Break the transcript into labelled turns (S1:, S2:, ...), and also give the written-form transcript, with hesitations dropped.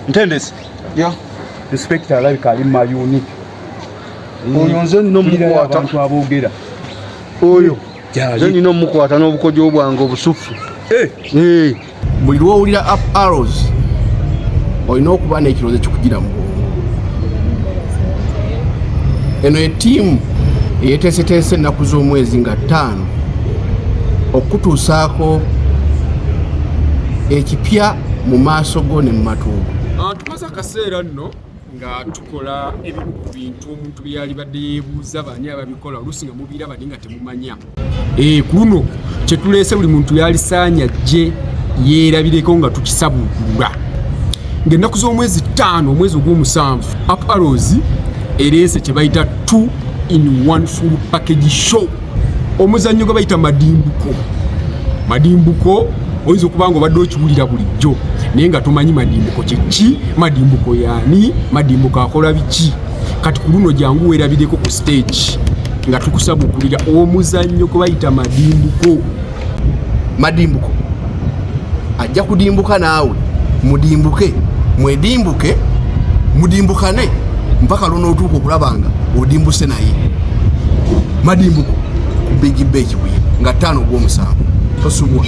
S1: Ntendesi.
S2: Ya.
S1: Inspector alabika ali mayuni.
S2: Oyo nze nno mukwata
S1: abantu aboogera.
S2: Oyo. Nze nino mukwata n'obukodyo bwange obusufu.
S3: Buli lw'owulira up arrows olina okuba n'ekirowoozo ekikugira mu bwongo. Eno ettiimu eyeeteeseteese ennaku z'omwezi nga 5 okutuusaako ekipya mu maaso go ne mu matuugo.
S4: Tumaze akaseera nno nga tukola ebimu ku bintu omuntu byali badde yeebuuza bani ababikola oluusi nga mubiraba naye nga temumanya. Ku luno kye tuleese buli muntu yalisaanya ajje yeerabireko nga tukisabukulula. Ng'ennaku z'omwezi 5 omwezi ogw'omusanvu Up Arrows ereese kye bayita 2 in 1 full package show. Omuzannyo gwe bayita madimbuko. Madimbuko oyinza okuba nga obadde okiwulira bulijjo naye nga tomanyi madimbuko ki, madimbuko yaani, madimbuko akola biki. Kati ku luno jangu weerabireko ku stage nga tukusabukulira omuzannyo gwe bayita madimbuko.
S3: Madimbuko ajja kudimbuka naawe mudimbuke, mwedimbuke, mudimbukane mpaka lunootuuka okulaba nga odimbuse naye. Madimbuko ku Big Bay Kibuye nga 5 ogw'omusanvu tosubwa.